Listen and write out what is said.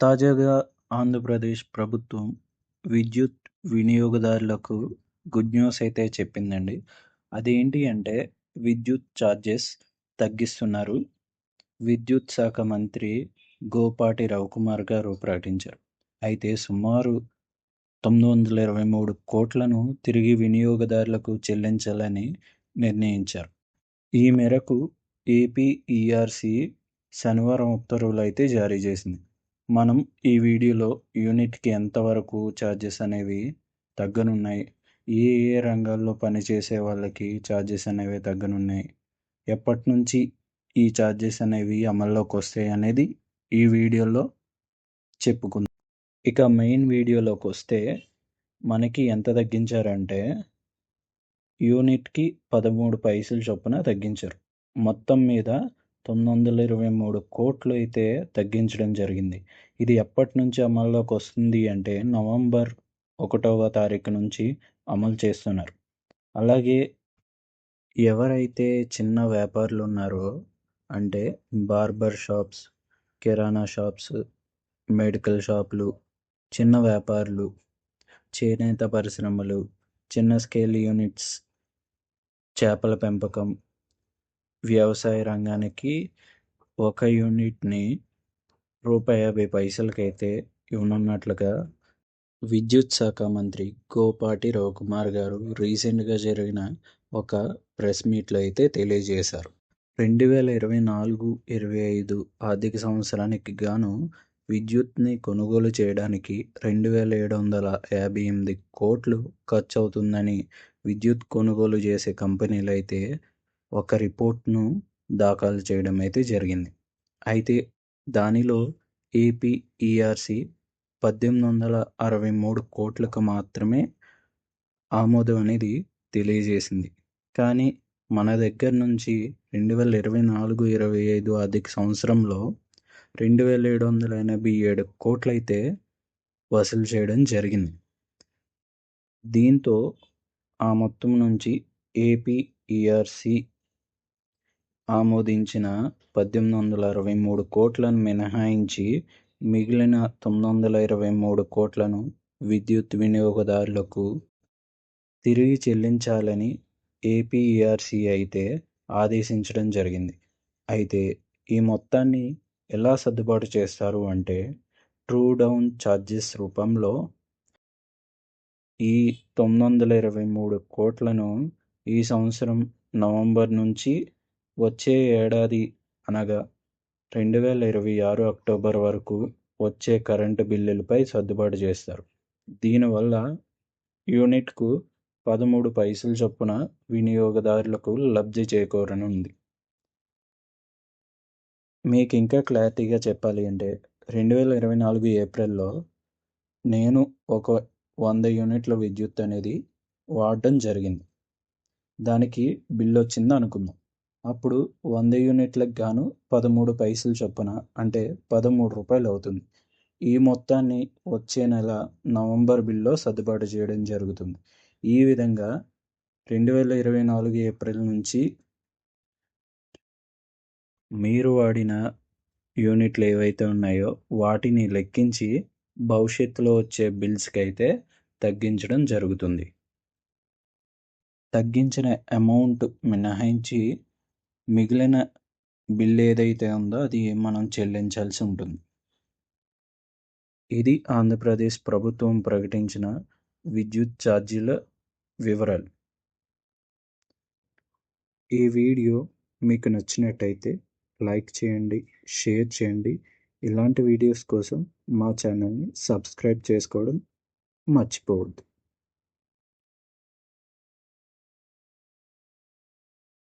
తాజాగా ఆంధ్రప్రదేశ్ ప్రభుత్వం విద్యుత్ వినియోగదారులకు గుడ్ న్యూస్ అయితే చెప్పిందండి. అదేంటి అంటే విద్యుత్ ఛార్జెస్ తగ్గిస్తున్నారు. విద్యుత్ శాఖ మంత్రి గోపాటి రవికుమార్ గారు ప్రకటించారు. అయితే సుమారు 923 కోట్లను తిరిగి వినియోగదారులకు చెల్లించాలని నిర్ణయించారు. ఈ మేరకు ఏపీఈఆర్సీ శనివారం ఉత్తర్వులైతే జారీ చేసింది. మనం ఈ వీడియోలో యూనిట్‌కి ఎంతవరకు ఛార్జెస్ అనేవి తగ్గనున్నాయి, ఏ ఏ రంగాల్లో పనిచేసే వాళ్ళకి ఛార్జెస్ అనేవి తగ్గనున్నాయి, ఎప్పటినుంచి ఈ ఛార్జెస్ అనేవి అమల్లోకొస్తాయి అనేది ఈ వీడియోలో చెప్పుకుందాం. ఇక మెయిన్ వీడియోలోకొస్తే మనకి ఎంత తగ్గించారంటే యూనిట్‌కి 13 పైసలు చొప్పున తగ్గించారు. మొత్తం మీద 923 కోట్లు అయితే తగ్గించడం జరిగింది. ఇది ఎప్పటినుంచి అమల్లోకొస్తుంది అంటే నవంబర్ 1వ తారీఖు నుంచి అమలు చేస్తున్నారు. అలాగే ఎవరైతే చిన్న వ్యాపారులు ఉన్నారో అంటే బార్బర్ షాప్స్, కిరాణా షాప్స్, మెడికల్ షాపులు, చిన్న వ్యాపారులు, చేనేత పరిశ్రమలు, చిన్న స్కేల్ యూనిట్స్, చేపల పెంపకం, వ్యవసాయ రంగానికి ఒక యూనిట్‌ని రూపాయి 50 పైసలకైతే ఇవ్వనున్నట్లుగా విద్యుత్ శాఖ మంత్రి గోపాటి రవికుమార్ గారు రీసెంట్‌గా జరిగిన ఒక ప్రెస్ మీట్‌లో అయితే తెలియజేశారు. 2024-25 ఆర్థిక సంవత్సరానికి గాను విద్యుత్‌ని కొనుగోలు చేయడానికి 2,758 కోట్లు ఖర్చవుతుందని విద్యుత్ కొనుగోలు చేసే కంపెనీలైతే ఒక రిపోర్ట్‌ను దాఖలు చేయడం అయితే జరిగింది. అయితే దానిలో ఏపీఈఆర్సీ 1863 కోట్లకు మాత్రమే ఆమోదం అనేది తెలియజేసింది. కానీ మన దగ్గర నుంచి 2024-25 ఆర్థిక సంవత్సరంలో 2,787 కోట్లయితే వసూలు చేయడం జరిగింది. దీంతో ఆ మొత్తం నుంచి ఏపీఈఆర్సీ ఆమోదించిన 1863 కోట్లను మినహాయించి మిగిలిన 923 కోట్లను విద్యుత్ వినియోగదారులకు తిరిగి చెల్లించాలని ఏపీఈఆర్సీ అయితే ఆదేశించడం జరిగింది. అయితే ఈ మొత్తాన్ని ఎలా సర్దుబాటు చేస్తారు అంటే ట్రూ డౌన్ ఛార్జెస్ రూపంలో ఈ 923 కోట్లను ఈ సంవత్సరం నవంబర్ నుంచి వచ్చే ఏడాది అనగా 2026 అక్టోబర్ వరకు వచ్చే కరెంటు బిల్లులపై సర్దుబాటు చేస్తారు. దీనివల్ల యూనిట్‌కు 13 పైసలు చొప్పున వినియోగదారులకు లబ్ధి చేకూరనుంది. మీకు ఇంకా క్లారిటీగా చెప్పాలి అంటే 2024 ఏప్రిల్‌లో నేను ఒక 100 యూనిట్ల విద్యుత్ అనేది వాడడం జరిగింది. దానికి బిల్లు వచ్చింది అనుకుందాం. అప్పుడు 100 యూనిట్లకు గాను 13 పైసలు చొప్పున అంటే రూ. 13 అవుతుంది. ఈ మొత్తాన్ని వచ్చే నెల నవంబర్ బిల్లులో సర్దుబాటు చేయడం జరుగుతుంది. ఈ విధంగా 2024 ఏప్రిల్ నుంచి మీరు వాడిన యూనిట్లు ఏవైతే ఉన్నాయో వాటిని లెక్కించి భవిష్యత్తులో వచ్చే బిల్స్‌కి అయితే తగ్గించడం జరుగుతుంది. తగ్గించిన అమౌంట్ మినహాయించి మిగిలిన బిల్ ఏదైతే ఉందో అది మనం చెల్లించాల్సి ఉంటుంది. ఇది ఆంధ్రప్రదేశ్ ప్రభుత్వం ప్రకటించిన విద్యుత్ ఛార్జీల వివరాలు. ఈ వీడియో మీకు నచ్చినట్టయితే లైక్ చేయండి, షేర్ చేయండి. ఇలాంటి వీడియోస్ కోసం మా ఛానల్ని సబ్స్క్రైబ్ చేసుకోవడం మర్చిపోవద్దు.